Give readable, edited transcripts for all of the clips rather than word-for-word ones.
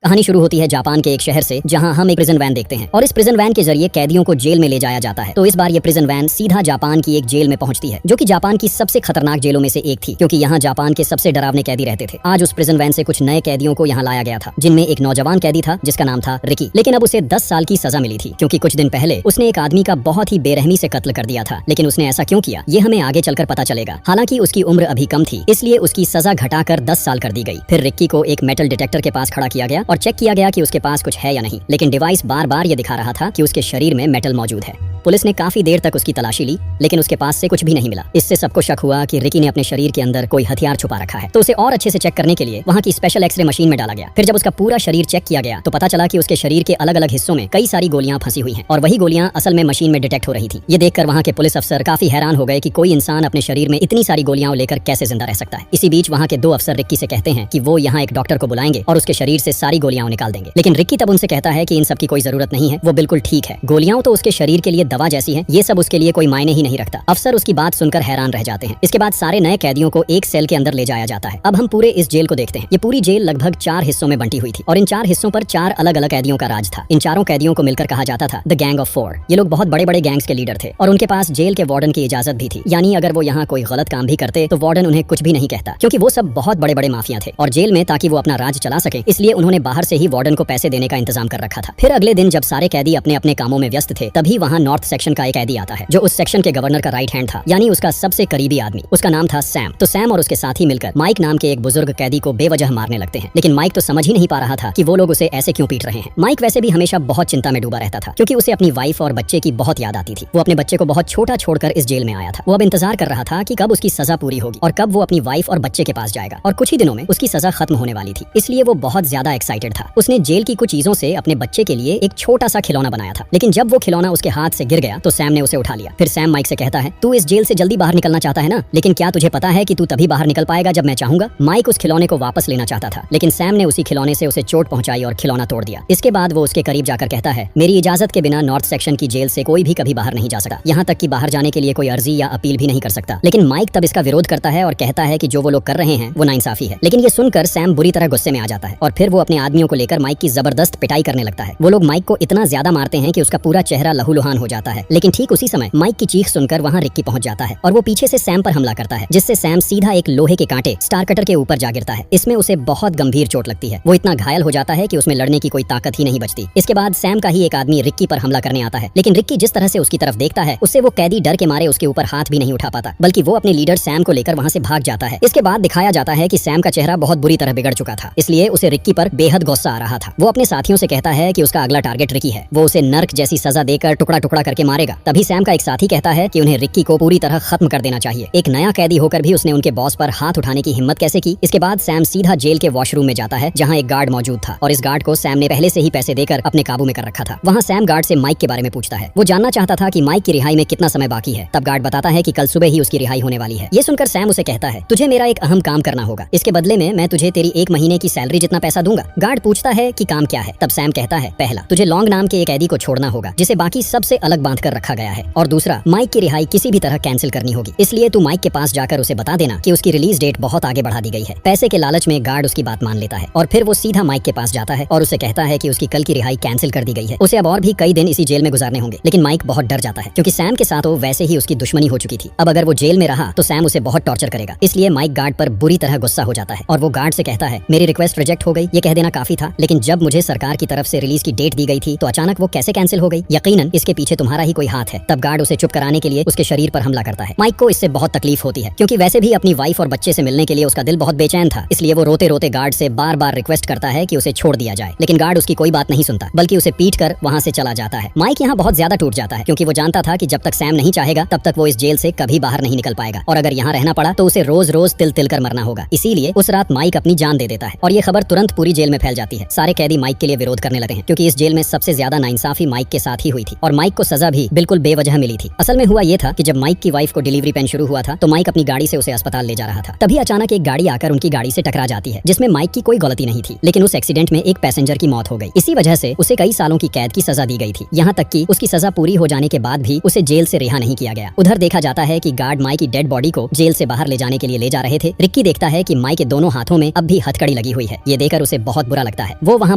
कहानी शुरू होती है जापान के एक शहर से, जहां हम एक प्रिजन वैन देखते हैं और इस प्रिजन वैन के जरिए कैदियों को जेल में ले जाया जाता है। तो इस बार ये प्रिजन वैन सीधा जापान की एक जेल में पहुंचती है, जो कि जापान की सबसे खतरनाक जेलों में से एक थी, क्योंकि यहाँ जापान के सबसे डरावने कैदी रहते थे। आज उस प्रिजन वैन से कुछ नए कैदियों को यहाँ लाया गया था, जिनमें एक नौजवान कैदी था जिसका नाम था रिकी। लेकिन अब उसे 10 साल की सजा मिली थी, क्योंकि कुछ दिन पहले उसने एक आदमी का बहुत ही बेरहमी से कत्ल कर दिया था। लेकिन उसने ऐसा क्यों किया, ये हमें आगे चलकर पता चलेगा। हालांकि उसकी उम्र अभी कम थी, इसलिए उसकी सजा घटाकर 10 साल कर दी गई। फिर रिक्की को एक मेटल डिटेक्टर के पास खड़ा किया गया और चेक किया गया कि उसके पास कुछ है या नहीं। लेकिन डिवाइस बार बार ये दिखा रहा था कि उसके शरीर में मेटल मौजूद है। पुलिस ने काफी देर तक उसकी तलाशी ली, लेकिन उसके पास से कुछ भी नहीं मिला। इससे सबको शक हुआ कि रिकी ने अपने शरीर के अंदर कोई हथियार छुपा रखा है। तो उसे और अच्छे से चेक करने के लिए वहाँ की स्पेशल एक्सरे मशीन में डाला गया। फिर जब उसका पूरा शरीर चेक किया गया तो पता चला कि उसके शरीर के अलग अलग हिस्सों में कई सारी गोलियां फंसी हुई हैं, और वही गोलियां असल में मशीन में डिटेक्ट हो रही थी। ये देखकर वहाँ के पुलिस अफसर काफी हैरान हो गए कि कोई इंसान अपने शरीर में इतनी सारी गोलियां लेकर कैसे जिंदा रह सकता है। इसी बीच वहाँ के 2 अफसर रिक्की से कहते हैं कि वो यहाँ एक डॉक्टर को बुलाएंगे और उसके शरीर से सारी गोलियां निकाल देंगे। लेकिन रिक्की तब उनसे कहता है कि इन सब की कोई जरूरत नहीं है, वो बिल्कुल ठीक है। गोलियां तो उसके शरीर के लिए दवा जैसी है, ये सब उसके लिए कोई मायने ही नहीं रखता। अफसर उसकी बात सुनकर हैरान रह जाते हैं। इसके बाद सारे नए कैदियों को एक सेल के अंदर ले जाया जाता है। अब हम पूरे इस जेल को देखते हैं। ये पूरी जेल लगभग 4 हिस्सों में बंटी हुई थी, और इन 4 हिस्सों पर 4 अलग अलग कैदियों का राज था। इन चारों कैदियों को मिलकर कहा जाता था द गैंग ऑफ 4। ये लोग बहुत बड़े बड़े गैंग्स के लीडर थे, और उनके पास जेल के वार्डन की इजाजत भी थी। यानी अगर वो यहाँ कोई गलत काम भी करते तो वार्डन उन्हें कुछ भी नहीं कहता, क्योंकि वो सब बहुत बड़े बड़े माफिया थे। और जेल में ताकि वो अपना राज चला सके, इसलिए उन्होंने बाहर से ही वार्डन को पैसे देने का इंतजाम कर रखा था। फिर अगले दिन जब सारे कैदी अपने अपने कामों में व्यस्त थे, तभी वहाँ नॉर्थ सेक्शन का एक कैदी आता है, जो उस सेक्शन के गवर्नर का राइट हैंड था, यानी उसका सबसे करीबी आदमी। उसका नाम था सैम। तो सैम और उसके साथी मिलकर माइक नाम के एक बुजुर्ग कैदी को बेवजह मारने लगते हैं। लेकिन माइक तो समझ ही नहीं पा रहा था कि वो लोग उसे ऐसे क्यों पीट रहे हैं। माइक वैसे भी हमेशा बहुत चिंता में डूबा रहता था, क्योंकि उसे अपनी वाइफ और बच्चे की बहुत याद आती थी। वो अपने बच्चे को बहुत छोटा छोड़कर इस जेल में आया था। वो अब इंतजार कर रहा था कि कब उसकी सजा पूरी होगी और कब वो अपनी वाइफ और बच्चे के पास जाएगा। और कुछ ही दिनों में उसकी सजा खत्म होने वाली थी, इसलिए वो बहुत ज्यादा एक्साइटेड था। उसने जेल की कुछ चीजों से अपने बच्चे के लिए एक छोटा सा खिलौना बनाया था। लेकिन जब वो खिलौना उसके हाथ से गिर गया तो सैम ने उसे उठा लिया। फिर सैम माइक से कहता है, तू इस जेल से जल्दी बाहर निकलना चाहता है ना, लेकिन क्या तुझे पता है कि तू तभी बाहर निकल पाएगा जब मैं चाहूंगा। माइक उस खिलौने को वापस लेना चाहता था, लेकिन सैम ने उसी खिलौने से उसे चोट पहुंचाई और खिलौना तोड़ दिया। इसके बाद वो उसके करीब जाकर कहता है, मेरी इजाजत के बिना नॉर्थ सेक्शन की जेल से कोई भी कभी बाहर नहीं जा सकता, यहाँ तक कि बाहर जाने के लिए कोई अर्जी या अपील भी नहीं कर सकता। लेकिन माइक तब इसका विरोध करता है और कहता है कि जो वो लोग कर रहे हैं वो नाइंसाफी है। लेकिन ये सुनकर सैम बुरी तरह गुस्से में आ जाता है, और फिर वो अपने आदमियों को लेकर माइक की जबरदस्त पिटाई करने लगता है। वो लोग माइक को इतना ज्यादा मारते हैं कि उसका पूरा चेहरा लहूलुहान हो जाता है। लेकिन ठीक उसी समय माइक की चीख सुनकर वहाँ रिक्की पहुंच जाता है, और वो पीछे से सैम पर हमला करता है, जिससे सैम सीधा एक लोहे के कांटे स्टार कटर के ऊपर जा गिरता है। इसमें उसे बहुत गंभीर चोट लगती है। वो इतना घायल हो जाता है कि उसमें लड़ने की कोई ताकत ही नहीं बचती। इसके बाद सैम का ही एक आदमी रिक्की पर हमला करने आता है, लेकिन रिक्की जिस तरह से उसकी तरफ देखता है, उससे वो कैदी डर के मारे उसके ऊपर हाथ भी नहीं उठा पाता, बल्कि वो अपने लीडर सैम को लेकर वहाँ से भाग जाता है। इसके बाद दिखाया जाता है कि सैम का चेहरा बहुत बुरी तरह बिगड़ चुका था, इसलिए उसे रिक्की पर बेहद गुस्सा आ रहा था। वो अपने साथियों से कहता है कि उसका अगला टारगेट रिक्की है, वो उसे नर्क जैसी सजा देकर टुकड़ा टुकड़ा करके मारेगा। तभी सैम का एक साथी कहता है कि उन्हें रिक्की को पूरी तरह खत्म कर देना चाहिए। एक नया कैदी होकर भी उसने उनके बॉस पर हाथ उठाने की हिम्मत कैसे की। इसके बाद सैम सीधा जेल के वॉशरूम में जाता है, जहाँ एक गार्ड मौजूद था, और इस गार्ड को सैम ने पहले से ही पैसे देकर अपने काबू में कर रखा था। वहाँ सैम गार्ड से माइक के बारे में पूछता है। वो जानना चाहता था कि माइक की रिहाई में कितना समय बाकी है। तब गार्ड बताता है कि कल सुबह ही उसकी रिहाई होने वाली है। ये सुनकर सैम उसे कहता है, तुझे मेरा एक अहम काम करना होगा, इसके बदले में मैं तुझे तेरी 1 महीने की सैलरी जितना पैसा दूंगा। गार्ड पूछता है कि काम क्या है। तब सैम कहता है, पहला, तुझे लॉन्ग नाम के एक कैदी को छोड़ना होगा, जिसे बाकी सबसे अलग बांध कर रखा गया है, और दूसरा, माइक की रिहाई किसी भी तरह कैंसिल करनी होगी, इसलिए तू माइक के पास जाकर उसे बता देना कि उसकी रिलीज डेट बहुत आगे बढ़ा दी गई है। पैसे के लालच में गार्ड उसकी बात मान लेता है, और फिर वो सीधा माइक के पास जाता है और उसे कहता है कि उसकी कल की रिहाई कैंसिल कर दी गई है। उसे अब और भी कई दिन इसी जेल में गुजारने होंगे। लेकिन माइक बहुत डर जाता है, क्योंकि सैम के साथ वो वैसे ही उसकी दुश्मनी हो चुकी थी। अब अगर वो जेल में रहा तो सैम उसे बहुत टॉर्चर करेगा, इसलिए माइक गार्ड पर बुरी तरह गुस्सा हो जाता है, और वो गार्ड से कहता है, मेरी रिक्वेस्ट रिजेक्ट हो गई, ये कह देना काफी था, लेकिन जब मुझे सरकार की तरफ से रिलीज की डेट दी गई थी तो अचानक वो कैसे कैंसिल हो गई, यकीनन इसके पीछे तुम्हारा ही कोई हाथ है। तब गार्ड उसे चुप कराने के लिए उसके शरीर पर हमला करता है। माइक को इससे बहुत तकलीफ होती है, क्योंकि वैसे भी अपनी वाइफ और बच्चे से मिलने के लिए उसका दिल बहुत बेचैन था, इसलिए वो रोते रोते गार्ड से बार बार रिक्वेस्ट करता है कि उसे छोड़ दिया जाए। लेकिन गार्ड उसकी कोई बात नहीं सुनता, बल्कि उसे पीट कर वहाँ से चला जाता है। माइक यहाँ बहुत ज्यादा टूट जाता है, क्योंकि वो जानता था कि जब तक सैम नहीं चाहेगा तब तक वो इस जेल से कभी बाहर नहीं निकल पाएगा, और अगर यहाँ रहना पड़ा तो उसे रोज रोज तिल तिल कर मरना होगा। इसीलिए उस रात माइक अपनी जान दे देता है, और ये खबर तुरंत पूरी जेल में फैल जाती है। सारे कैदी माइक के लिए विरोध करने लगे हैं, क्योंकि इस जेल में सबसे ज्यादा नाइंसाफी माइक के साथ ही हुई थी, और माइक को सजा भी बिल्कुल बेवजह मिली थी। असल में हुआ ये था कि जब माइक की वाइफ को डिलीवरी पेन शुरू हुआ था तो माइक अपनी गाड़ी से उसे अस्पताल ले जा रहा था। तभी अचानक एक गाड़ी आकर उनकी गाड़ी से टकरा जाती है, जिसमें माइक की कोई गलती नहीं थी, लेकिन उस एक्सीडेंट में एक पैसेंजर की मौत हो गई। इसी वजह से उसे कई सालों की कैद की सजा दी गई थी। यहाँ तक कि उसकी सजा पूरी हो जाने के बाद भी उसे जेल से रिहा नहीं किया गया। उधर देखा जाता है कि गार्ड माइक की डेड बॉडी को जेल से बाहर ले जाने के लिए ले जा रहे थे। रिक्की देखता है कि माइक के दोनों हाथों में अब भी हथकड़ी लगी हुई है। ये देखकर उसे बहुत बुरा लगता है। वो वहाँ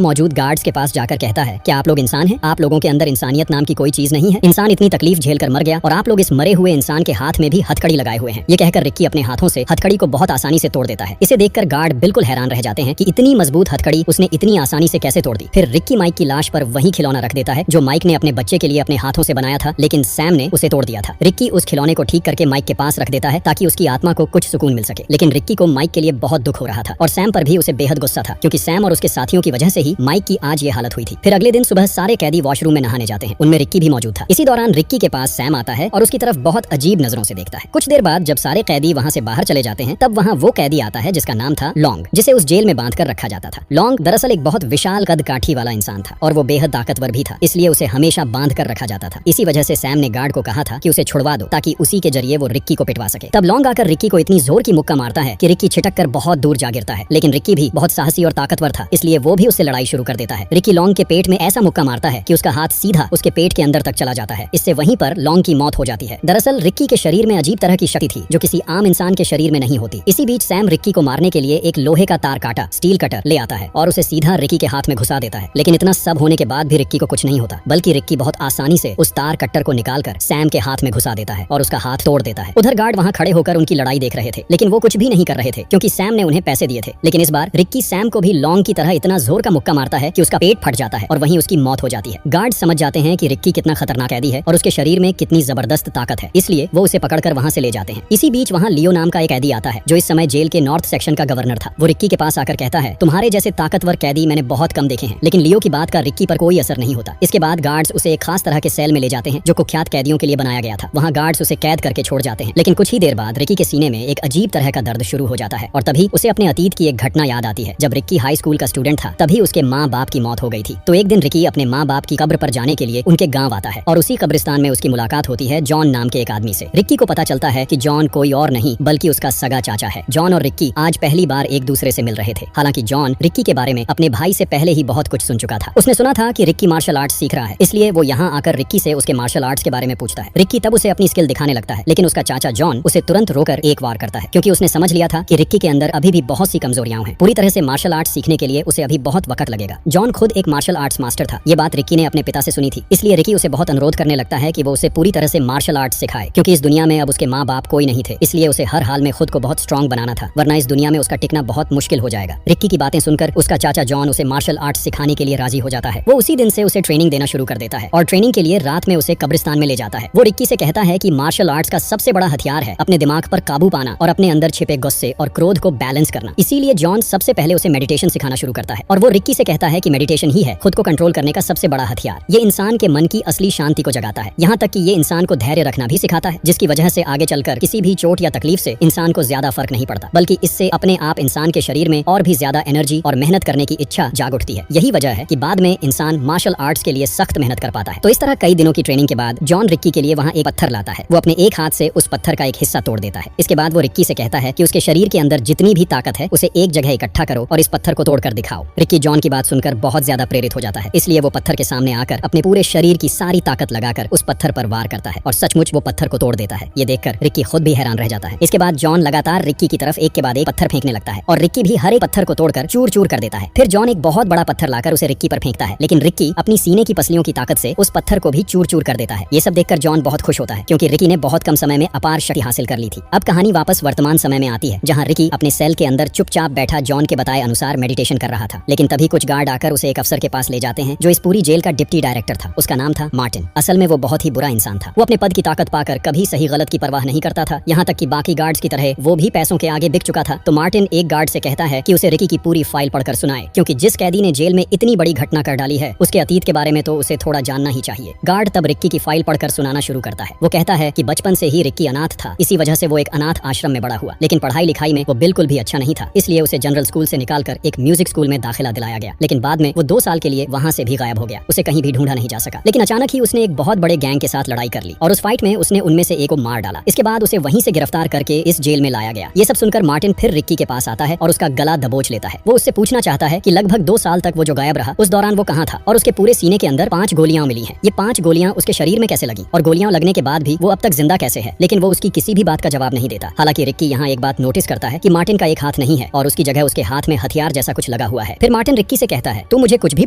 मौजूद गार्ड्स के पास जाकर कहता है, क्या आप लोग इंसान हैं? आप लोगों के अंदर इंसानियत नाम की कोई चीज नहीं है? इंसान इतनी तकलीफ झेल कर मर गया और आप लोग इस मरे हुए इंसान के हाथ में भी हथकड़ी लगाए हुए हैं। ये कहकर रिक्की अपने हाथों से हथकड़ी को बहुत आसानी से तोड़ देता है। इसे देखकर गार्ड बिल्कुल हैरान रह जाते हैं कि इतनी मजबूत हथकड़ी उसने इतनी आसानी से कैसे तोड़ दी। फिर रिक्की माइक की लाश पर वही खिलौना रख देता है जो माइक ने अपने बच्चे के लिए अपने हाथों से बनाया था, लेकिन सैम ने उसे तोड़ दिया था। रिक्की उस खिलौने को ठीक करके माइक के पास रख देता है ताकि उसकी आत्मा को कुछ सुकून मिल सके। लेकिन रिक्की को माइक के लिए बहुत दुख हो रहा था और सैम पर भी उसे बेहद गुस्सा था, क्योंकि सैम और उसके साथियों की वजह से ही माइक की आज ये हालत हुई थी। फिर अगले दिन सुबह सारे कैदी वॉशरूम में नहाने जाते हैं। उनमें रिक्की भी मौजूद था। इसी दौरान रिक्की के पास सैम आता है और उसकी तरफ बहुत अजीब नजरों से देखता है। कुछ देर बाद जब सारे कैदी वहाँ से बाहर चले जाते हैं तब वहाँ वो कैदी आता है जिसका नाम था लॉन्ग, जिसे उस जेल में बांध कर रखा जाता था। लॉन्ग दरअसल एक बहुत विशाल कद काठी वाला इंसान था और वो बेहद ताकतवर भी था, इसलिए उसे हमेशा बांध कर रखा जाता था। इसी वजह से सैम ने गार्ड को कहा था कि उसे छुड़वा दो ताकि उसी के जरिए वो रिक्की को पिटवा सके। तब लॉन्ग आकर रिक्की को इतनी जोर की मुक्का मारता है कि रिक्की छिटक कर बहुत दूर जा गिरता है। लेकिन रिक्की भी बहुत साहसी और ताकतवर था, इसलिए वो भी उससे लड़ाई शुरू कर देता है। रिक्की लॉन्ग के पेट में ऐसा मुक्का मारता है कि उसका हाथ सीधा उसके पेट के अंदर तक चला जाता है। इससे वहीं पर लॉन्ग की मौत हो जाती है। दरअसल रिक्की के शरीर में अजीब तरह की शक्ति थी जो किसी आम इंसान के शरीर में नहीं होती। इसी बीच सैम रिक्की को मारने के लिए एक लोहे का तार काटा स्टील कटर ले आता है और उसे सीधा रिक्की के हाथ में घुसा देता है। लेकिन इतना सब होने के बाद भी रिक्की को कुछ नहीं होता, बल्कि रिक्की बहुत आसानी से उस तार कट्टर को निकालकर सैम के हाथ में घुसा देता है और उसका हाथ तोड़ देता है। उधर गार्ड वहाँ खड़े होकर उनकी लड़ाई देख रहे थे, लेकिन वो कुछ भी नहीं कर रहे थे क्योंकि सैम ने उन्हें पैसे दिए थे। लेकिन इस बार रिक्की सैम को भी लॉन्ग की तरह इतना जोर का मुक्का मारता है कि उसका पेट फट जाता है और वहीं उसकी मौत हो जाती है। गार्ड समझ जाते हैं कि रिक्की कितना खतरनाक कैदी है और उसके शरीर में कितनी जबरदस्त ताकत है, इसलिए वो उसे पकड़कर वहाँ से ले जाते हैं। इसी बीच वहाँ लियो नाम का एक कैदी आता है जो इस समय जेल के नॉर्थ सेक्शन का गवर्नर था। वो रिक्की के पास आकर कहता है, तुम्हारे जैसे ताकतवर कैदी मैंने बहुत कम देखे हैं। लेकिन लियो की बात का रिक्की पर कोई असर नहीं होता। इसके बाद गार्ड्स उसे एक खास तरह के सेल में ले जाते हैं जो कुख्यात कैदियों के लिए बनाया गया था। वहाँ गार्ड्स उसे कैद करके छोड़ जाते हैं। लेकिन कुछ ही देर बाद रिक्की के सीने में एक अजीब तरह का दर्द शुरू हो जाता है और तभी उसे अपने अतीत की एक घटना याद आती है। जब रिक्की हाई स्कूल का स्टूडेंट था तभी उसके माँ बाप की मौत हो गई थी। तो एक दिन रिक्की अपने माँ बाप की कब्र पर जाने के लिए उनके गाँव आता है और उसी कब्रिस्तान में उसकी मुलाकात होती है जॉन नाम के एक आदमी से। रिक्की को पता चलता है कि जॉन कोई और नहीं बल्कि उसका सगा चाचा है। जॉन और रिक्की आज पहली बार एक दूसरे से मिल रहे थे। हालांकि जॉन रिक्की के बारे में अपने भाई से पहले ही बहुत कुछ सुन चुका था। उसने सुना था कि रिक्की मार्शल आर्ट्स सीख रहा है, इसलिए वो यहाँ आकर रिक्की से उसके मार्शल आर्ट्स के बारे में पूछता है। रिक्की तब उसे अपनी स्किल दिखाने लगता है, लेकिन उसका चाचा जॉन उसे तुरंत रोकर एक वार करता है क्योंकि उसने समझ लिया था कि रिक्की के अंदर अभी भी बहुत सी कमजोरियां हैं। पूरी तरह से मार्शल आर्ट्स सीखने के लिए उसे अभी बहुत वक्त लगेगा। जॉन खुद एक मार्शल आर्ट्स मास्टर था। ये बात रिक्की ने अपने पिता से सुनी थी, इसलिए रिक्की उसे बहुत अनुरोध करने लगता है कि वो उसे पूरी तरह से मार्शल आर्ट्स सिखाए, क्योंकि इस दुनिया में अब उसके माँ बाप कोई नहीं थे। इसलिए उसे हर हाल में खुद को बहुत स्ट्रॉन्ग बनाना था, वरना इस दुनिया में उसका टिकना बहुत मुश्किल हो जाएगा। रिक्की की बातें सुनकर उसका चाचा जॉन उसे मार्शल आर्ट्स सिखाने के लिए राजी हो जाता है। वो उसी दिन से उसे ट्रेनिंग देना शुरू कर देता है और ट्रेनिंग के लिए रात में उसे कब्रिस्तान में ले जाता है। वो रिक्की से कहता है कि मार्शल आर्ट्स का सबसे बड़ा हथियार है अपने दिमाग पर काबू पाना और अपने अंदर छिपे गुस्से और क्रोध को बैलेंस करना। इसीलिए जॉन सबसे पहले उसे मेडिटेशन सिखाना शुरू करता है और वो रिक्की से कहता है कि मेडिटेशन ही है खुद को कंट्रोल करने का सबसे बड़ा हथियार। ये इंसान के मन की असली शांति को जगाता है, यहाँ तक कि ये इंसान को धैर्य रखना भी सिखाता है, जिसकी वजह से आगे चलकर किसी भी चोट या तकलीफ से इंसान को ज्यादा फर्क नहीं पड़ता, बल्कि इससे अपने आप इंसान के शरीर में और भी ज्यादा एनर्जी और मेहनत करने की इच्छा जाग उठती है। यही वजह है कि बाद में इंसान मार्शल आर्ट्स के लिए सख्त मेहनत कर पाता है। तो इस तरह कई दिनों की ट्रेनिंग के बाद जॉन रिक्की के लिए वहाँ एक पत्थर लाता है। वो अपने एक हाथ से उस पत्थर का एक हिस्सा तोड़ देता है। इसके बाद वो रिक्की से कहता है कि उसके शरीर के अंदर जितनी भी ताकत है उसे एक जगह इकट्ठा करो और इस पत्थर को तोड़कर दिखाओ। रिक्की जॉन की बात सुनकर बहुत ज्यादा प्रेरित हो जाता है, इसलिए वो पत्थर के सामने आकर अपने पूरे शरीर की सारी ताकत लगाकर उस पत्थर पर वार करता है और सचमुच वो पत्थर को तोड़ देता है। ये देखकर रिक्की खुद भी हैरान रह जाता है। इसके बाद जॉन लगातार रिक्की की तरफ एक के बाद एक पत्थर फेंकने लगता है और रिक्की भी हर एक पत्थर को तोड़कर चूर चूर कर देता है। फिर जॉन एक बहुत बड़ा पत्थर लाकर उसे रिक्की पर फेंकता है, लेकिन रिक्की अपनी सीने की पसलियों की ताकत से उस पत्थर को भी चूर चूर कर देता है। ये सब देखकर जॉन बहुत खुश होता है क्योंकि रिक्की ने बहुत कम समय में अपार शक्ति हासिल कर ली थी। अब कहानी वापस वर्तमान समय में आती है, जहाँ रिक्की अपने सेल के अंदर चुपचाप बैठा जॉन के बताए अनुसार मेडिटेशन कर रहा था। लेकिन तभी कुछ गार्ड आकर उसे एक अफसर के पास ले जाते हैं जो इस पूरी जेल का डिप्टी डायरेक्टर था। उसका नाम था मार्टिन। असल में वो बहुत ही बुरा इंसान था। वो अपने पद की ताकत पाकर कभी सही गलत की परवाह नहीं करता था, यहाँ तक कि बाकी गार्ड्स की तरह वो भी पैसों के आगे बिक चुका था। तो मार्टिन एक गार्ड से कहता है कि उसे रिक्की की पूरी फाइल पढ़कर सुनाए, क्योंकि जिस कैदी ने जेल में इतनी बड़ी घटना कर डाली है उसके अतीत के बारे में तो उसे थोड़ा जानना ही चाहिए। गार्ड तब रिक्की की फाइल पढ़कर सुनाना शुरू करता है। वो कहता है कि बचपन से ही रिक्की अनाथ था, इसी वजह से वो एक अनाथ आश्रम में बड़ा हुआ, लेकिन पढ़ाई लिखाई में वो बिल्कुल भी अच्छा नहीं था, इसलिए उसे जनरल स्कूल से निकालकर एक म्यूजिक स्कूल में दाखिला दिलाया गया। लेकिन बाद में वो 2 साल के लिए वहाँ से भी गायब हो गया, उसे कहीं भी ढूंढा नहीं जा सका। लेकिन अचानक ही उसने एक बहुत बड़े गैंग के साथ लड़ाई कर ली और उस फाइट में उसने उनमें से एक को मार डाला। इसके बाद उसे वहीं से गिरफ्तार करके इस जेल में लाया गया। ये सब सुनकर मार्टिन फिर रिक्की के पास आता है और उसका गला दबोच लेता है। वो उससे पूछना चाहता है कि लगभग 2 साल तक वो जो गायब रहा उस दौरान वो कहाँ था और उसके पूरे सीने के अंदर 5 गोलियां मिली हैं। ये 5 गोलियां उसके शरीर में कैसे लगी और गोलियां लगने के बाद भी वो अब तक जिंदा कैसे है। लेकिन वो उसकी किसी भी बात का जवाब नहीं देता। हालांकि रिक्की यहाँ एक बात नोटिस करता है कि मार्टिन का एक हाथ नहीं है और उसकी जगह उसके हाथ में हथियार जैसा कुछ लगा हुआ है। फिर मार्टिन रिक्की से कहता है, तू मुझे कुछ भी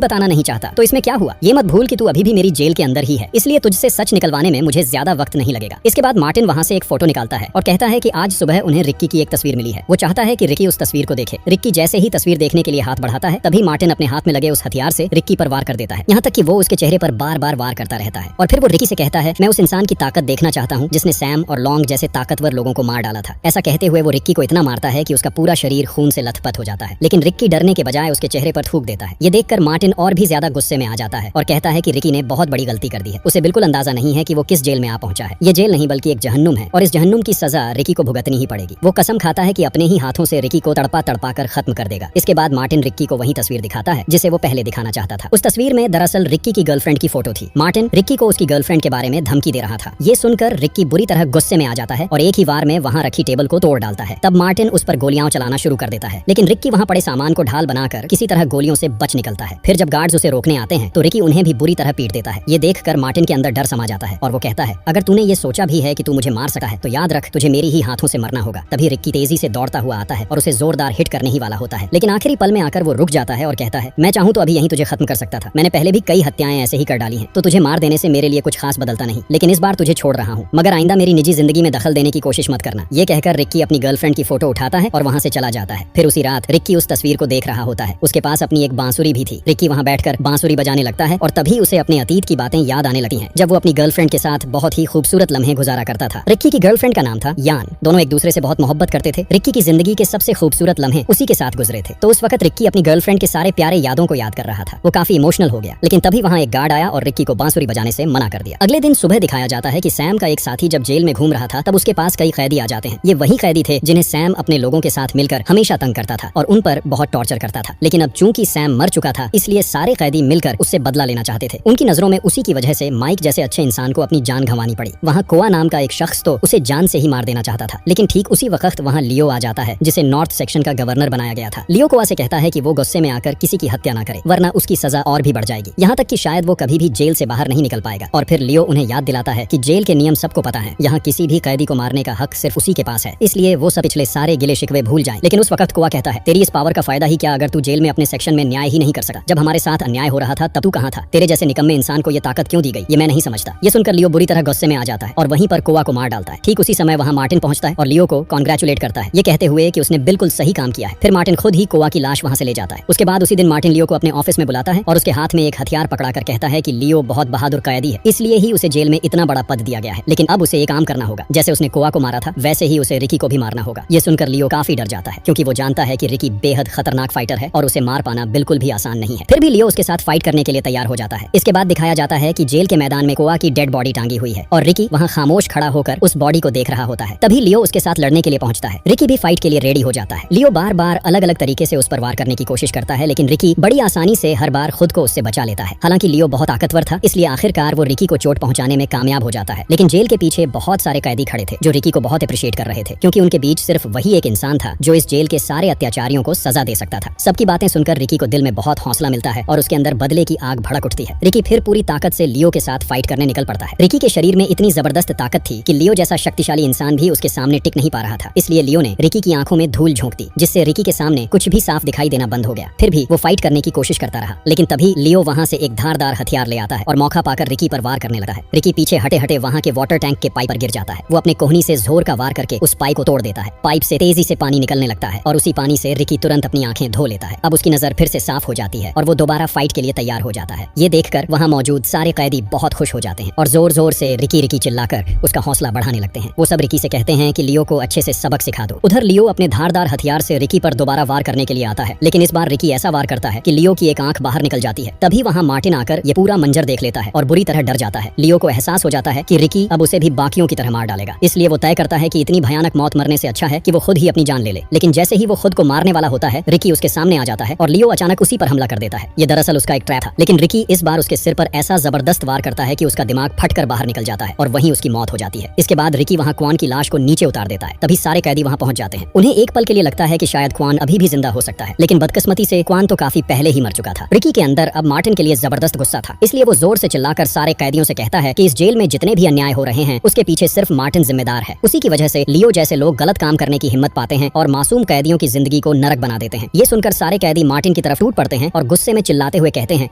बताना नहीं चाहता तो इसमें क्या हुआ? ये मत भूल कि तू अभी भी मेरी जेल के अंदर ही है, इसलिए तुझसे सच निकलवाने में मुझे ज्यादा वक्त नहीं लगेगा। इसके बाद मार्टिन वहाँ से एक फोटो निकालता है और कहता है कि आज सुबह उन्हें रिक्की की एक तस्वीर मिली है। वो चाहता है कि रिक्की उस तस्वीर को देखे। रिक्की जैसे ही तस्वीर देखने के लिए हाथ बढ़ाता है तभी मार्टिन अपने हाथ में लगे उस हथियार से रिक्की पर वार कर देता है, यहाँ तक कि वो उसके चेहरे पर बार बार वार करता रहता है। और फिर वो रिक्की से कहता है, मैं उस इंसान की ताकत देखना चाहता हूँ जिसने सैम और लॉन्ग जैसे ताकतवर लोगों को मार डाला था। ऐसा कहते हुए वो रिक्की को इतना मारता है कि उसका पूरा शरीर खून से लथपथ हो जाता है। लेकिन रिक्की डरने के बजाय उसके चेहरे पर थूक देता है। ये देखकर मार्टिन और भी ज्यादा गुस्से में आ जाता है और कहता है कि रिक्की ने बहुत बड़ी गलती कर दी है। उसे बिल्कुल अंदाजा नहीं है कि वो किस जेल में आ पहुंचा है। ये जेल नहीं बल्कि एक जहन्नुम है और इस जहन्नुम की सजा रिक्की को भुगतनी ही पड़ेगी। वो कसम खाता है कि अपने ही हाथों से रिक्की को तड़पा तड़पा कर खत्म कर देगा। इसके बाद मार्टिन रिक्की को वही तस्वीर दिखाता है जिसे वो पहले दिखाना चाहता था। उस तस्वीर में दरअसल रिक्की की गर्लफ्रेंड की फोटो थी। मार्टिन रिक्की को उसकी गर्लफ्रेंड के बारे में धमकी दे रहा था। ये सुनकर रिक्की बुरी तरह गुस्से में आ जाता है और एक ही वार में वहाँ रखी टेबल को तोड़ डालता है। तब मार्टिन उस पर गोलियां चलाना शुरू कर देता है, लेकिन रिक्की वहाँ पड़े सामान को ढाल बनाकर किसी तरह गोलियों से बच निकलता है। फिर जब गार्ड्स उसे रोकने आते हैं तो रिक्की उन्हें भी बुरी तरह पीट देता है। ये देखकर मार्टिन के अंदर डर समा जाता है और वो कहता है, अगर तूने ये सोचा भी है कि तू मुझे मार सका है तो याद रख तुझे मेरी ही हाथों से मरना होगा। तभी रिक्की तेजी से दौड़ता हुआ आता है और उसे जोरदार हिट करने ही वाला होता है, लेकिन आखिरी पल में आकर वो रुक जाता है और कहता है, मैं चाहूँ तो अभी यहीं तुझे खत्म कर सकता था। मैंने पहले भी कई हत्याएं ऐसे ही कर डाली हैं, तो तुझे मार देने से मेरे लिए कुछ खास बदलता नहीं, लेकिन इस बार तुझे छोड़ रहा हूँ, मगर आइंदा मेरी निजी जिंदगी में दखल देने की कोशिश मत करना। ये कहकर रिक्की अपनी गर्लफ्रेंड की फोटो उठाता है और वहाँ से चला जाता है। फिर उसी रात रिक्की उस तस्वीर को देख रहा होता है। उसके पास अपनी एक बांसुरी भी थी। रिक्की वहाँ बैठकर बांसुरी बजाने लगता है और तभी उसे अपने अतीत की बातें याद आने लगती हैं, जब वो अपनी गर्लफ्रेंड के साथ बहुत ही खूबसूरत लम्हे गुजारा करता था। रिक्की की गर्लफ्रेंड का नाम था यान। दोनों एक दूसरे से बहुत मोहब्बत करते थे। रिक्की की जिंदगी के सबसे खूबसूरत लम्हे उसी के साथ गुजरे थे। तो उस वक्त रिक्की अपनी गर्लफ्रेंड के सारे प्यारे यादों को याद कर रहा था। वो काफी इमोशनल हो गया, लेकिन तभी वहाँ एक गार्ड आया और रिक्की को बांसुरी बजाने से मना कर दिया। अगले दिन सुबह दिखाया जाता है कि सैम का एक साथी जब जेल में घूम रहा था तब उसके पास कई कैदी आ जाते हैं। ये वही कैदी थे जिन्हें सैम अपने लोगों के साथ मिलकर हमेशा तंग करता था और उन पर बहुत टॉर्चर करता था। लेकिन अब चूंकि सैम मर चुका था इसलिए सारे कैदी मिलकर उससे बदला लेना चाहते थे। उनकी नजरों में उसी की वजह से माइक जैसे अच्छे इंसान को अपनी जान गंवानी पड़ी। वहाँ कोआ नाम का एक शख्स तो उसे जान से ही मार देना चाहता था, लेकिन ठीक उसी वक्त वहाँ लियो आ जाता है जिसे नॉर्थ सेक्शन का गवर्नर बनाया गया था। लियो कोआ से कहता है कि वो गुस्से में आकर किसी की हत्या ना करे वरना उसकी सजा और भी बढ़ जाएगी, यहाँ तक कि शायद वो कभी भी जेल से बाहर नहीं निकल पाएगा। और फिर लियो उन्हें याद दिलाता है कि जेल के नियम सबको पता है, यहाँ किसी भी कैदी को मारने का हक सिर्फ उसी के पास है, इसलिए वो सब पिछले सारे गिले शिकवे भूल जाएं। लेकिन उस वक्त कोआ कहता है, तेरी इस पावर का फायदा ही क्या अगर तू जेल में अपने सेक्शन में न्याय ही नहीं कर सका? जब हमारे साथ अन्याय हो रहा था तब तू कहाँ था? तेरे जैसे निकम्मे इंसान को ये ताकत क्यों दी गई, ये मैं नहीं समझता। ये सुनकर लियो बुरी तरह गुस्से में आ जाता है और वहीं पर कोआ को मार डालता है। ठीक उसी समय वहाँ मार्टिन पहुंचता है और लियो को कॉन्ग्रेचुलेट करता है, ये कहते हुए कि उसने बिल्कुल सही काम किया है। फिर मार्टिन खुद ही कोआ की लाश वहाँ से ले जाता है। उसके बाद उसी दिन मार्टिन लियो को अपने ऑफिस में बुलाता है और उसके हाथ में एक हथियार पकड़ाकर कहता है कि लियो बहुत बहादुर कैदी है, इसलिए ही उसे जेल में इतना बड़ा पद दिया गया है, लेकिन अब उसे ये काम करना होगा, जैसे उसने कोआ को मारा था वैसे ही उसे रिकी को भी मारना होगा। ये सुनकर लियो काफी डर जाता है क्योंकि वो जानता है कि रिकी बेहद खतरनाक फाइटर है और उसे मार पाना बिल्कुल भी आसान नहीं है। फिर भी लियो उसके साथ फाइट करने के लिए तैयार हो जाता है। इसके बाद दिखाया जाता है कि जेल के मैदान में कोआ की डेड बॉडी टांगी हुई है और रिकी वहाँ खामोश खड़ा होकर उस बॉडी को देख रहा होता है। तभी लियो उसके साथ लड़ने के लिए पहुंचता है। रिकी भी फाइट के लिए रेडी हो जाता है। लियो बार बार अलग अलग तरीके से उस पर वार करने की कोशिश करता है, लेकिन रिकी बड़ी आसानी से हर बार खुद को उससे बचा लेता है। हालांकि लियो बहुत ताकतवर था, इसलिए आखिरकार वो रिकी को चोट पहुंचाने में कामयाब हो जाता है। लेकिन जेल के पीछे बहुत सारे कैदी खड़े थे जो रिकी को बहुत अप्रिशिएट कर रहे थे, क्योंकि उनके बीच सिर्फ वही एक इंसान था जो इस जेल के सारे अत्याचारियों को सजा दे सकता था। सबकी बातें सुनकर रिकी को दिल में बहुत हौसला मिलता है और उसके अंदर बदले की आग भड़क उठती है। रिकी फिर पूरी ताकत से लियो के साथ फाइट करने निकल पड़ता है। रिकी के शरीर में इतनी जबरदस्त ताकत थी कि लियो जैसा शक्तिशाली इंसान भी उसके सामने टिक नहीं पा रहा था। इसलिए लियो ने रिकी की आंखों में धूल झोंक दी, जिससे रिकी के सामने कुछ भी साफ दिखाई देना बंद हो गया। फिर भी वो फाइट करने की कोशिश करता रहा, लेकिन तभी लियो वहाँ से एक धारदार हथियार ले आता है और मौका पाकर रिकी पर वार करने लगा है। रिकी पीछे हटे हटे वहाँ के वाटर टैंक के पाइप पर गिर जाता है। वो अपने कोहनी से जोर का वार करके उस पाइप को तोड़ देता है। पाइप से तेजी से पानी निकलने लगता है और उसी पानी से रिकी तुरंत अपनी आंखें धो लेता है। अब उसकी नजर फिर से साफ हो जाती है और वो दोबारा फाइट के लिए तैयार हो जाता है। ये देखकर वहाँ मौजूद सारे कैदी बहुत खुश हो जाते हैं और जोर जोर से रिकी रिकी चिल्लाकर उसका हौसला बढ़ाने लगते हैं। वो सब रिकी से कहते हैं कि लियो को अच्छे से सबक सिखा दो। उधर लियो अपने धारदार हथियार से रिकी पर दोबारा वार करने के लिए आता है, लेकिन इस बार रिकी ऐसा वार करता है कि लियो की एक आंख बाहर निकल जाती है। तभी वहाँ मार्टिन आकर ये पूरा मंजर देख लेता है और बुरी तरह डर जाता है। लियो को एहसास हो जाता है कि रिकी अब उसे भी बाकियों की तरह मार डालेगा, इसलिए वो तय करता है कि इतनी भयानक मौत मरने से अच्छा है कि वो खुद ही अपनी जान ले ले। लेकिन जैसे ही वो खुद को मारने वाला होता है, रिकी उसके सामने आ जाता है और लियो अचानक उसी पर हमला कर देता है। ये दरअसल उसका एक ट्रैप था, लेकिन रिकी इस बार उसके सिर पर ऐसा जबरदस्त जबरदस्त वार करता है कि उसका दिमाग फटकर बाहर निकल जाता है और वहीं उसकी मौत हो जाती है। इसके बाद रिकी वहाँ क्वान की लाश को नीचे उतार देता है। तभी सारे कैदी वहाँ पहुंच जाते हैं। उन्हें एक पल के लिए लगता है कि शायद क्वान अभी भी जिंदा हो सकता है, लेकिन बदकिस्मती से क्वान तो काफी पहले ही मर चुका था। रिकी के अंदर अब मार्टिन के लिए जबरदस्त गुस्सा था, इसलिए वो जोर से चिल्लाकर सारे कैदियों से कहता है कि इस जेल में जितने भी अन्याय हो रहे हैं उसके पीछे सिर्फ मार्टिन जिम्मेदार है। उसी की वजह से लियो जैसे लोग गलत काम करने की हिम्मत पाते हैं और मासूम कैदियों की जिंदगी को नरक बना देते हैं। ये सुनकर सारे कैदी मार्टिन की तरफ टूट पड़ते हैं और गुस्से में चिल्लाते हुए कहते हैं,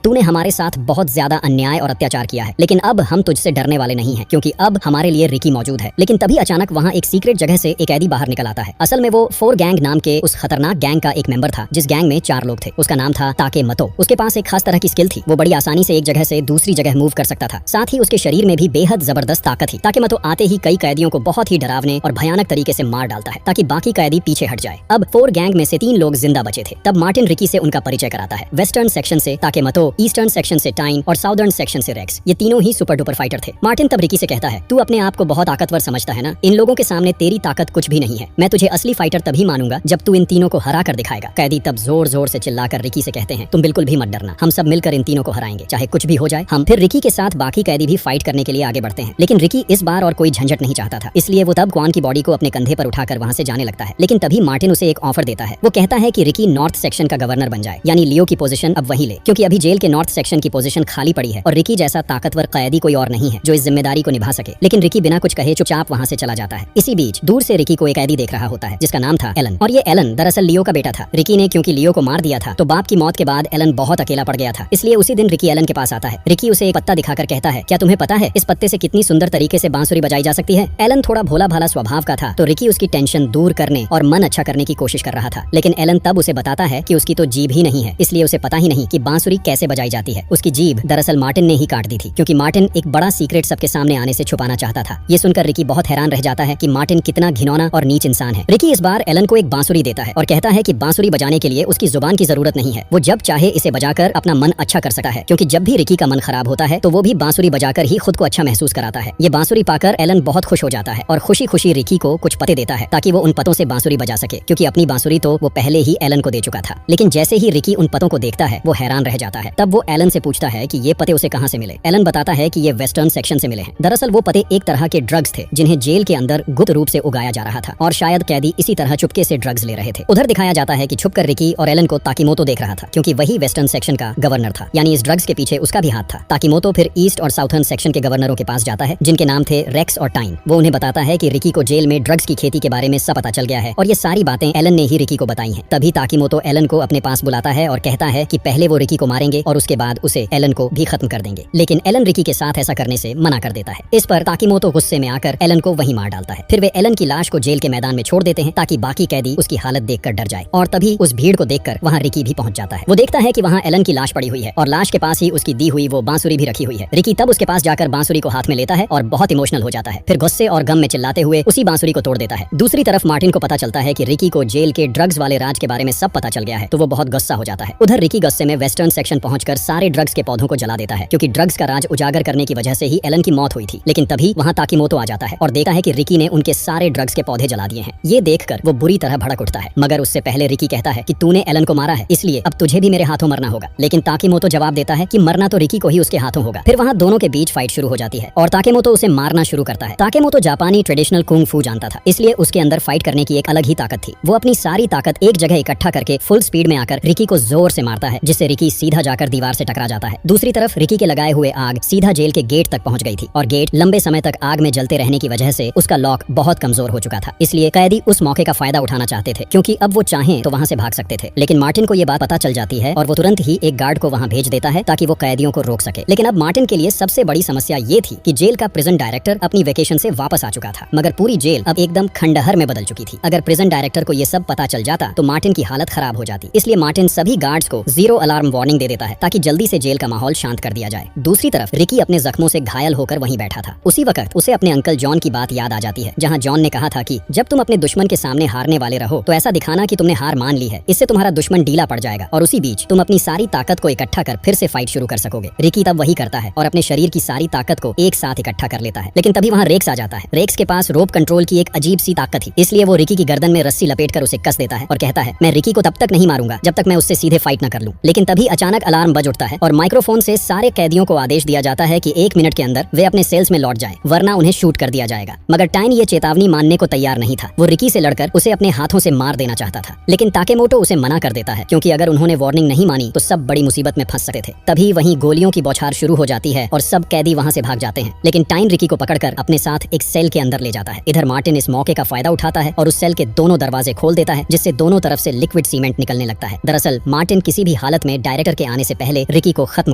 तूने हमारे साथ बहुत ज्यादा अन्याय और अत्याचार किया है, लेकिन अब हम तुझसे डरने वाले नहीं हैं, क्योंकि अब हमारे लिए रिकी मौजूद है। लेकिन तभी अचानक वहाँ एक सीक्रेट जगह से एक कैदी बाहर निकल आता है। असल में वो 4 गैंग नाम के उस खतरनाक गैंग का एक मेंबर था, जिस गैंग में 4 लोग थे। उसका नाम था ताकेमतो। उसके पास एक खास तरह की स्किल थी, वो बड़ी आसानी से एक जगह से दूसरी जगह मूव कर सकता था। साथ ही उसके शरीर में भी बेहद जबरदस्त ताकत थी। ताकेमतो आते ही कई कैदियों को बहुत ही डरावने और भयानक तरीके से मार डालता है ताकि बाकी कैदी पीछे हट जाए। अब 4 गैंग में से 3 लोग जिंदा बचे थे। तब मार्टिन रिकी से उनका परिचय कराता है। वेस्टर्न सेक्शन से ताकेमतो, ईस्टर्न सेक्शन से टाइन और साउदर्न सेक्शन से रेक्स। ये तीनों ही सुपर डुपर फाइटर थे। मार्टिन तब रिकी से कहता है, तू अपने आप को बहुत ताकतवर समझता है ना? इन लोगों के सामने तेरी ताकत कुछ भी नहीं है। मैं तुझे असली फाइटर तभी मानूंगा जब तू इन तीनों को हरा कर दिखाएगा। कैदी तब जोर जोर से चिल्लाकर रिकी से कहते हैं, तुम बिल्कुल भी मत डरना, हम सब मिलकर इन तीनों को हराएंगे, चाहे कुछ भी हो जाए। हम फिर रिकी के साथ बाकी कैदी भी फाइट करने के लिए आगे बढ़ते हैं। लेकिन रिकी इस बार और कोई झंझट नहीं चाहता था, इसलिए वो तब क्वान की बॉडी को अपने कंधे पर उठाकर वहाँ से जाने लगता है। लेकिन तभी मार्टिन उसे एक ऑफर देता है। वो कहता है कि रिकी नॉर्थ सेक्शन का गवर्नर बन जाए, यानी लियो की पोजीशन अब वही ले, क्योंकि अभी जेल के नॉर्थ सेक्शन की पोजीशन खाली पड़ी है और रिकी जैसा ताकतवर कैदी कोई और नहीं है जो इस जिम्मेदारी को निभा सके। लेकिन रिकी बिना कुछ कहे चुपचाप वहाँ से चला जाता है। इसी बीच दूर से रिकी को एक कैदी देख रहा होता है जिसका नाम था एलन, और ये एलन दरअसल लियो का बेटा था। रिकी ने क्योंकि लियो को मार दिया था तो बाप की मौत के बाद एलन बहुत अकेला पड़ गया था, इसलिए उसी दिन रिकी एलन के पास आता है। रिकी उसे एक पत्ता दिखाकर कहता है, क्या तुम्हें पता है इस पत्ते से कितनी सुंदर तरीके से बांसुरी बजाई जा सकती है? एलन थोड़ा भोला भाला स्वभाव का था, तो रिकी उसकी टेंशन दूर करने और मन अच्छा करने की कोशिश कर रहा था। लेकिन एलन तब उसे बताता है कि उसकी तो जीभ ही नहीं है, इसलिए उसे पता ही नहीं कि बांसुरी कैसे बजाई जाती है। उसकी जीभ दरअसल मार्टिन ने ही काट दी थी, क्योंकि मार्टिन एक बड़ा सीक्रेट सबके सामने आने से छुपाना चाहता था। ये सुनकर रिकी बहुत हैरान रह जाता है कि मार्टिन कितना घिनौना और नीच इंसान है। रिकी इस बार एलन को एक बांसुरी देता है और कहता है कि बांसुरी बजाने के लिए उसकी जुबान की जरूरत नहीं है, वो जब चाहे इसे बजाकर अपना मन अच्छा कर सकता है, क्योंकि जब भी रिकी का मन खराब होता है तो वो भी बांसुरी बजाकर ही खुद को अच्छा महसूस कराता है। ये बांसुरी पाकर एलन बहुत खुश हो जाता है और खुशी खुशी रिकी को कुछ पते देता है ताकि वो उन पतों से बांसुरी बजा सके, क्योंकि अपनी बांसुरी तो वो पहले ही एलन को दे चुका था। लेकिन जैसे ही रिकी उन पतों को देखता है वो हैरान रह जाता है। तब वो एलन से पूछता है कि ये पते उसे कहाँ से मिले। एलन बताता है कि ये वेस्टर्न सेक्शन से मिले हैं। दरअसल वो पते एक तरह के ड्रग्स थे जिन्हें जेल के अंदर गुप्त रूप से उगाया जा रहा था, और शायद कैदी इसी तरह चुपके से ड्रग्स ले रहे थे। उधर दिखाया जाता है कि छुपकर रिकी और एलन को ताकीमोतो देख रहा था, क्योंकि वही वेस्टर्न सेक्शन का गवर्नर था, यानी इस ड्रग्स के पीछे उसका भी हाथ था। ताकीमोतो फिर ईस्ट और साउथर्न सेक्शन के गवर्नरों के पास जाता है जिनके नाम थे रेक्स और टाइन। वो उन्हें बताता है कि रिकी को जेल में ड्रग्स की खेती के बारे में सब पता चल गया है और ये सारी बातें एलन ने ही रिकी को बताई हैं। तभी ताकीमोतो एलन को अपने पास बुलाता है और कहता है कि पहले वो रिकी को मारेंगे और उसके बाद उसे एलन को भी खत्म कर देंगे। लेकिन एलन रिकी के साथ ऐसा करने से मना कर देता है। इस पर ताकीमोतो गुस्से में आकर एलन को वहीं मार डालता है। फिर वे एलन की लाश को जेल के मैदान में छोड़ देते हैं ताकि बाकी कैदी उसकी हालत देखकर डर जाए। और तभी उस भीड़ को देखकर वहाँ रिकी भी पहुंच जाता है। वो देखता है कि वहाँ एलन की लाश पड़ी हुई है और लाश के पास ही उसकी दी हुई वो बांसुरी भी रखी हुई है। रिकी तब उसके पास जाकर बांसुरी को हाथ में लेता है और बहुत इमोशनल हो जाता है। फिर गुस्से और गम में चिल्लाते हुए उसी बांसुरी को तोड़ देता है। दूसरी तरफ मार्टिन को पता चलता है कि रिकी को जेल के ड्रग्स वाले राज के बारे में सब पता चल गया है, तो वो बहुत गुस्सा हो जाता है। उधर रिकी गुस्से में वेस्टर्न सेक्शन पहुंचकर सारे ड्रग्स के पौधों को जला देता है, क्योंकि ड्रग्स का राज उजागर करने की वजह से ही एलन की मौत हुई थी। लेकिन तभी वहाँ ताकीमोतो आ जाता है और देखता है कि रिकी ने उनके सारे ड्रग्स के पौधे जला दिए हैं। ये देखकर वो बुरी तरह भड़क उठता है, मगर उससे पहले रिकी कहता है कि तूने एलन को मारा है, इसलिए अब तुझे भी मेरे हाथों मरना होगा। लेकिन ताकीमोतो जवाब देता है कि मरना तो रिकी को ही उसके हाथों होगा। फिर वहाँ दोनों के बीच फाइट शुरू हो जाती है और ताकेमोतो उसे मारना शुरू करता है। ताकेमोतो जापानी ट्रेडिशनल कुंग फू जानता था, इसलिए उसके अंदर फाइट करने की एक अलग ही ताकत थी। वो अपनी सारी ताकत एक जगह इकट्ठा करके फुल स्पीड में आकर रिकी को जोर से मारता है, जिससे रिकी सीधा जाकर दीवार से टकरा जाता है। दूसरी तरफ रिकी के लगाए हुए आग सीधा जेल के गेट तक पहुंच गई थी और गेट लंबे समय तक आग में जलते रहने की वजह से उसका लॉक बहुत कमजोर हो चुका था। इसलिए कैदी उस मौके का फायदा उठाना चाहते थे, क्योंकि अब वो चाहें तो वहां से भाग सकते थे। लेकिन मार्टिन को ये बात पता चल जाती है और वो तुरंत ही एक गार्ड को वहां भेज देता है ताकि वो कैदियों को रोक सके। लेकिन अब मार्टिन के लिए सबसे बड़ी समस्या ये थी कि जेल का प्रिजन डायरेक्टर अपनी वेकेशन से वापस आ चुका था, मगर पूरी जेल अब एकदम खंडहर में बदल चुकी थी। अगर प्रिजन डायरेक्टर को ये सब पता चल जाता तो मार्टिन की हालत खराब हो जाती। इसलिए मार्टिन सभी गार्ड्स को 0 अलार्म वार्निंग दे देता है ताकि जल्दी से जेल का माहौल शांत कर दिया जाए। दूसरी तरफ रिकी अपने जख्मों से घायल होकर वहीं बैठा था। उसी वक्त उसे अपने अंकल जॉन की बात याद आ जाती है, जहाँ जॉन ने कहा था कि जब तुम अपने दुश्मन के सामने हारने वाले रहो तो ऐसा दिखाना कि तुमने हार मान ली है, इससे तुम्हारा दुश्मन ढीला पड़ जाएगा और उसी बीच तुम अपनी सारी ताकत को इकट्ठा कर फिर से फाइट शुरू कर सकोगे। रिकी तब वही करता है और अपने शरीर की सारी ताकत को एक साथ इकट्ठा कर लेता है। लेकिन तभी वहाँ रेक्स आ जाता है। रेक्स के पास रोप कंट्रोल की एक अजीब सी ताकत थी, इसलिए वो रिकी की गर्दन में रस्सी लपेटकर उसे कस देता है और कहता है मैं रिकी को तब तक नहीं मारूंगा जब तक मैं उससे सीधे फाइट न कर लूं। लेकिन तभी अचानक अलार्म बज उठता है और माइक्रोफोन से सारे कैदियों कैदियों को आदेश दिया जाता है कि 1 मिनट के अंदर वे अपने सेल्स में लौट जाएं, वरना उन्हें शूट कर दिया जाएगा। मगर टाइन ये चेतावनी मानने को तैयार नहीं था। वो रिकी से लड़कर उसे अपने हाथों से मार देना चाहता था, लेकिन ताकेमोटो उसे मना कर देता है, क्योंकि अगर उन्होंने वार्निंग नहीं मानी तो सब बड़ी मुसीबत में फंस सकते थे। तभी वहीं गोलियों की बौछार शुरू हो जाती है और सब कैदी वहां से भाग जाते हैं, लेकिन टाइन रिकी को पकड़कर अपने साथ एक सेल के अंदर ले जाता है। इधर मार्टिन इस मौके का फायदा उठाता है और उस सेल के दोनों दरवाजे खोल देता है, जिससे दोनों तरफ से लिक्विड सीमेंट निकलने लगता है। दरअसल मार्टिन किसी भी हालत में डायरेक्टर के आने से पहले रिकी को खत्म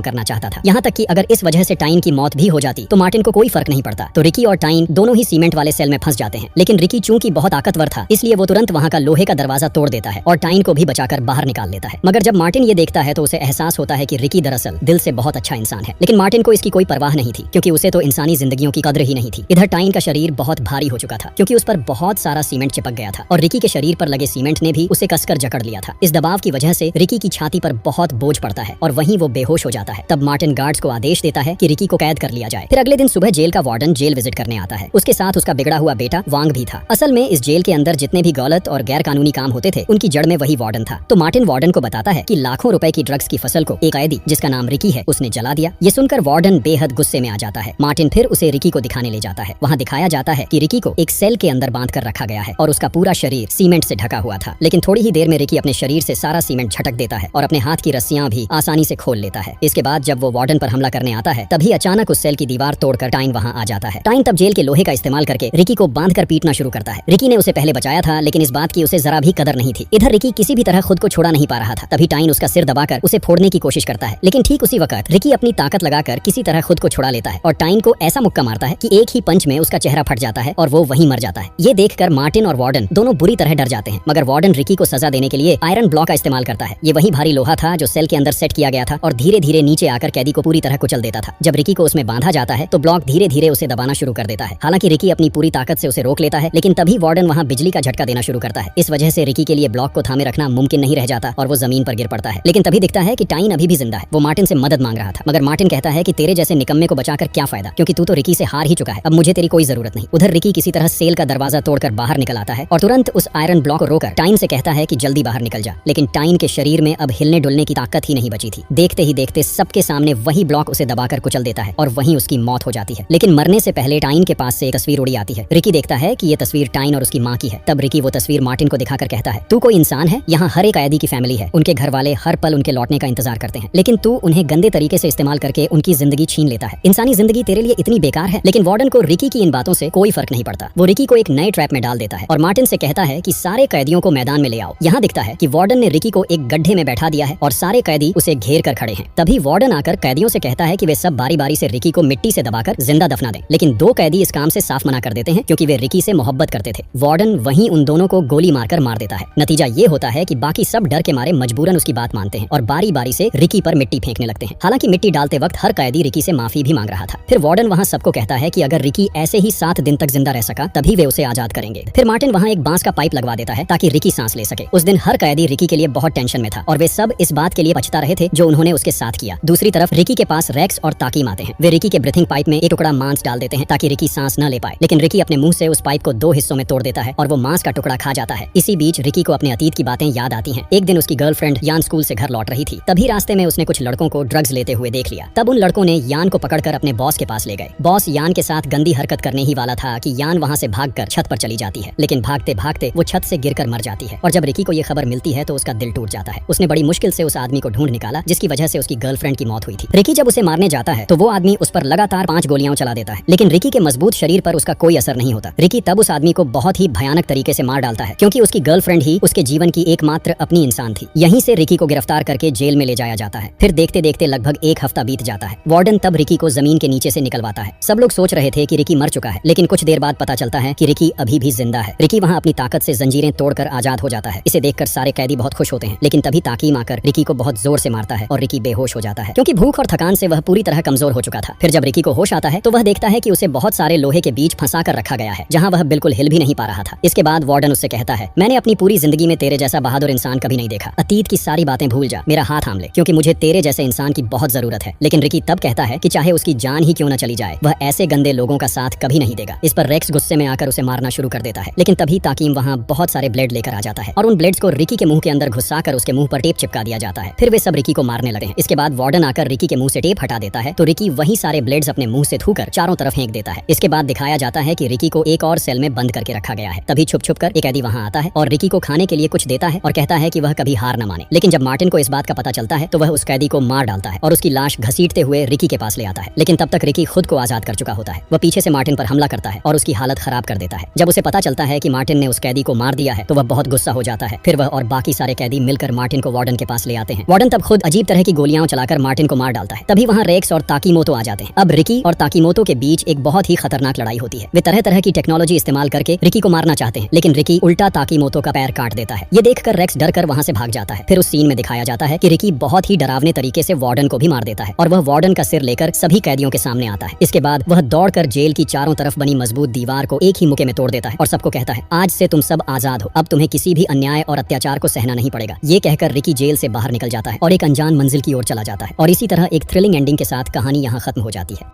करना चाहता था। यहाँ तक कि अगर इस वजह से टाइन की मौत भी हो जाती तो मार्टिन को कोई फर्क नहीं पड़ता। तो रिकी और टाइन दोनों ही सीमेंट वाले सेल में फंस जाते हैं, लेकिन रिकी चूंकि बहुत ताकतवर था, इसलिए वो तुरंत वहाँ का लोहे का दरवाजा तोड़ देता है और टाइन को भी बचाकर बाहर निकाल लेता है। मगर जब मार्टिन ये देखता है तो उसे एहसास होता है कि रिकी दरअसल दिल से बहुत अच्छा इंसान है, लेकिन मार्टिन को इसकी कोई परवाह नहीं थी, क्योंकि उसे तो इंसानी जिंदगियों की कद्र ही नहीं थी। इधर टाइन का शरीर बहुत भारी हो चुका था, क्योंकि उस पर बहुत सारा सीमेंट चिपक गया था और रिकी के शरीर पर लगे सीमेंट ने भी उसे कसकर जकड़ लिया था। इस दबाव की वजह से रिकी की छाती पर बहुत बोझ पड़ता है और वहीं वो बेहोश हो जाता है। तब मार्टिन गार्ड्स को आदेश देता है कि रिकी को कैद कर लिया जाए। फिर अगले दिन सुबह जेल का वार्डन जेल विजिट करने आता है। उसके साथ उसका बिगड़ा हुआ बेटा वांग भी था। असल में इस जेल के अंदर जितने भी गलत और गैर कानूनी काम होते थे, उनकी जड़ में वही वार्डन था। तो मार्टिन वार्डन को बताता है कि लाखों रुपए की ड्रग्स की फसल को एक कैदी जिसका नाम रिकी है उसने जला दिया। ये सुनकर वार्डन बेहद गुस्से में आ जाता है। मार्टिन फिर उसे रिकी को दिखाने ले जाता है। वहाँ दिखाया जाता है कि रिकी को एक सेल के अंदर बांध कर रखा गया है और उसका पूरा शरीर सीमेंट से ढका हुआ था, लेकिन थोड़ी ही देर में रिकी अपने शरीर से सारा सीमेंट झटक देता है और अपने हाथ की रस्सियां भी आसानी से खोल लेता है। इसके बाद जब वो वार्डन पर हमला करने आता है, तभी अचानक उस सेल की दीवार तोड़कर टाइन वहाँ आ जाता है। टाइन तब जेल के लोहे का इस्तेमाल करके रिकी को बांधकर पीटना शुरू करता है। रिकी ने उसे पहले बचाया था, लेकिन इस बात की उसे जरा भी कदर नहीं थी। इधर रिकी किसी भी तरह खुद को छोड़ा नहीं पा रहा था। तभी टाइन उसका सिर दबाकर उसे फोड़ने की कोशिश करता है, लेकिन ठीक उसी वक्त रिकी अपनी ताकत लगाकर किसी तरह खुद को छुड़ा लेता है और टाइन को ऐसा मुक्का मारता है कि एक ही पंच में उसका चेहरा फट जाता है और वो वहीं मर जाता है। ये देखकर मार्टिन और वार्डन दोनों बुरी तरह डर जाते हैं, मगर वार्डन रिकी को सजा देने के लिए आयरन ब्लॉक का इस्तेमाल करता है। ये वही भारी लोहा था जो सेल के अंदर सेट किया गया था और धीरे धीरे नीचे आकर कैदी को पूरी तरह कुचल देता था। जब रिकी को उसमें बांधा जाता है तो ब्लॉक धीरे धीरे उसे दबाना शुरू कर देता है। हालांकि रिकी अपनी पूरी ताकत से उसे रोक लेता है, लेकिन तभी वार्डन वहाँ बिजली का झटका देना शुरू करता है। इस वजह से रिकी के लिए ब्लॉक को थामे रखना मुमकिन नहीं रह जाता और वो जमीन पर गिर पड़ता है। लेकिन तभी दिखता है कि टाइन अभी भी जिंदा है। वो मार्टिन से मदद मांग रहा था, मगर मार्टिन कहता है कि तेरे जैसे निकम्मे को बचाकर क्या फायदा, क्योंकि तू तो रिकी से हार ही चुका है। अब मुझे तेरी कोई जरूरत नहीं। उधर रिकी किसी तरह सेल का दरवाजा तोड़कर बाहर निकल आता है और तुरंत उस आयरन ब्लॉक को रोकर टाइन से कहता है कि जल्दी बाहर निकल जा। लेकिन टाइन के शरीर में अब हिलने डुलने की ताकत ही नहीं बची थी। देखते ही देखते सबके सामने वही ब्लॉक उसे दबाकर कुचल देता है और वहीं उसकी मौत हो जाती है। लेकिन मरने से पहले टाइन के पास से एक तस्वीर उड़ी आती है। रिकी देखता है कि ये तस्वीर टाइन और उसकी माँ की है। तब रिकी वो तस्वीर मार्टिन को दिखाकर कहता है, तू कोई इंसान है? यहाँ हर एक कैदी की फैमिली है। उनके घर वाले हर पल उनके लौटने का इंतजार करते हैं, लेकिन तू उन्हें गंदे तरीके से इस्तेमाल करके उनकी जिंदगी छीन लेता है। इंसानी जिंदगी तेरे लिए इतनी बेकार है। लेकिन वार्डन को रिकी की इन बातों से कोई फर्क नहीं पड़ता। वो रिकी को एक नए ट्रैप में डाल देता है और मार्टिन से कहता है कि सारे कैदियों को मैदान में ले आओ। यहाँ दिखता है कि वार्डन ने रिकी को एक गड्ढे में बैठा दिया है और सारे कैदी उसे घेर कर खड़े हैं। तभी वार्डन आकर कैदियों से कहता है कि वे सब बारी बारी से रिकी को मिट्टी से दबाकर जिंदा दफना दें, लेकिन 2 कैदी इस काम से साफ मना कर देते हैं, क्योंकि वे रिकी से मोहब्बत करते थे। वार्डन वहीं उन दोनों को गोली मारकर मार देता है। नतीजा ये होता है कि बाकी सब डर के मारे मजबूरन उसकी बात मानते हैं और बारी बारी से रिकी पर मिट्टी फेंकने लगते हैं। हालांकि मिट्टी डालते वक्त हर कैदी रिकी से माफी भी मांग रहा था। फिर वार्डन वहाँ सबको कहता है कि अगर रिकी ऐसे ही 7 दिन तक जिंदा रह सका तभी वे उसे आजाद करेंगे। फिर मार्टिन वहाँ एक बांस का पाइप लगवा देता है ताकि रिकी सांस ले सके। उस दिन हर कैदी रिकी के लिए बहुत टेंशन में था और वे सब इस बात के लिए पछता रहे थे जो उन्होंने उसके साथ किया। दूसरी तरफ रिकी के पास रेक्स और ताकीम आते हैं। वे रिकी के ब्रीथिंग पाइप में एक टुकड़ा मांस डाल देते हैं ताकि रिकी सांस न ले पाए, लेकिन रिकी अपने मुंह से उस पाइप को 2 हिस्सों में तोड़ देता है और वो मांस का टुकड़ा खा जाता है। इसी बीच रिकी को अपने अतीत की बातें याद आती हैं। एक दिन उसकी गर्लफ्रेंड यान स्कूल से घर लौट रही थी। तभी रास्ते में उसने कुछ लड़कों को ड्रग्स लेते हुए देख लिया। तब उन लड़कों ने यान को पकड़कर अपने बॉस के पास ले गए। बॉस यान के साथ गंदी हरकत करने ही वाला था कि यान वहाँ से भागकर छत पर चली जाती है, लेकिन भागते भागते वो छत से गिरकर मर जाती है। और जब रिकी को ये खबर मिलती है तो उसका दिल टूट जाता है। उसने बड़ी मुश्किल से उस आदमी को ढूंढ निकाला जिसकी वजह से उसकी गर्लफ्रेंड की मौत हुई थी। रिकी जब उसे मारने जाता है तो वो आदमी उस पर लगातार 5 गोलियां चला देता है, लेकिन रिकी के मजबूत शरीर पर उसका कोई असर नहीं होता। रिकी तब उस आदमी को बहुत ही भयानक तरीके से मार डालता है, क्योंकि उसकी गर्लफ्रेंड ही उसके जीवन की एकमात्र अपनी इंसान थी। यहीं से रिकी को गिरफ्तार करके जेल में ले जाया जाता है। फिर देखते देखते लगभग 1 हफ्ता बीत जाता है। वार्डन तब रिकी को जमीन के नीचे से निकलवाता है। सब लोग सोच रहे थे कि रिकी मर चुका है, लेकिन कुछ देर बाद पता चलता है कि रिकी अभी भी जिंदा है। रिकी वहाँ अपनी ताकत से जंजीरें तोड़कर आजाद हो जाता है। इसे देखकर सारे कैदी बहुत खुश होते हैं, लेकिन तभी ताकीम आकर रिकी को बहुत जोर से मारता है और रिकी बेहोश हो जाता है, क्योंकि भूख और थकान से वह पूरी तरह कमजोर हो चुका था। फिर जब रिकी को होश आता है तो वह देखता है कि उसे बहुत सारे लोहे के बीच फंसा कर रखा गया है, जहाँ वह बिल्कुल हिल भी नहीं पा रहा था। इसके बाद वार्डन उससे कहता है, मैंने अपनी पूरी जिंदगी में तेरे जैसा बहादुर इंसान कभी नहीं देखा। अतीत की सारी बातें भूल जा, मेरा हाथ थाम ले, क्योंकि मुझे तेरे जैसे इंसान की बहुत जरूरत है। लेकिन रिकी तब कहता है कि चाहे उसकी जान ही क्यों न चली जाए, वह ऐसे गंदे लोगों का साथ कभी नहीं देगा। इस पर रेक्स गुस्से में आकर उसे मारना शुरू कर देता है, लेकिन तभी ताकीम वहाँ बहुत सारे ब्लेड लेकर आ जाता है और उन ब्लेड्स को रिकी के मुंह के अंदर घुसा कर उसके मुंह पर टेप चिपका दिया जाता है। फिर वे सब रिकी को मारने लगे हैं। इसके बाद वार्डन आकर रिकी के मुंह से से टेप हटा देता है तो रिकी वही सारे ब्लेड्स अपने मुंह से थूकर चारों तरफ फेंक देता है। इसके बाद दिखाया जाता है कि रिकी को एक और सेल में बंद करके रखा गया है। तभी छुप छुप कर एक कैदी वहाँ आता है और रिकी को खाने के लिए कुछ देता है और कहता है कि वह कभी हार न माने। लेकिन जब मार्टिन को इस बात का पता चलता है तो वह उस कैदी को मार डालता है और उसकी लाश घसीटते हुए रिकी के पास ले आता है। लेकिन तब तक रिकी खुद को आजाद कर चुका होता है। वह पीछे से मार्टिन पर हमला करता है और उसकी हालत खराब कर देता है। जब उसे पता चलता है कि मार्टिन ने उस कैदी को मार दिया है तो वह बहुत गुस्सा हो जाता है। फिर वह और बाकी सारे कैदी मिलकर मार्टिन को वार्डन के पास ले आते हैं। वार्डन तब खुद अजीब तरह की गोलियां चलाकर मार्टिन को मार डालता है। तभी वहाँ रेक्स और ताकीमोतो आ जाते हैं। अब रिकी और ताकीमोतो के बीच एक बहुत ही खतरनाक लड़ाई होती है। वे तरह तरह की टेक्नोलॉजी इस्तेमाल करके रिकी को मारना चाहते हैं, लेकिन रिकी उल्टा ताकीमोतो का पैर काट देता है। ये देखकर रेक्स डर कर वहाँ से भाग जाता है। फिर उस सीन में दिखाया जाता है कि रिकी बहुत ही डरावने तरीके से वार्डन को भी मार देता है और वह वार्डन का सिर लेकर सभी कैदियों के सामने आता है। इसके बाद वह दौड़कर जेल की चारों तरफ बनी मजबूत दीवार को एक ही मुक्के में तोड़ देता है और सबको कहता है, आज से तुम सब आजाद हो, अब तुम्हें किसी भी अन्याय और अत्याचार को सहना नहीं पड़ेगा। ये कहकर रिकी जेल से बाहर निकल जाता है और एक अनजान मंजिल की ओर चला जाता है। और इसी तरह एक थ्रिलिंग एंडिंग के साथ कहानी यहाँ खत्म हो जाती है।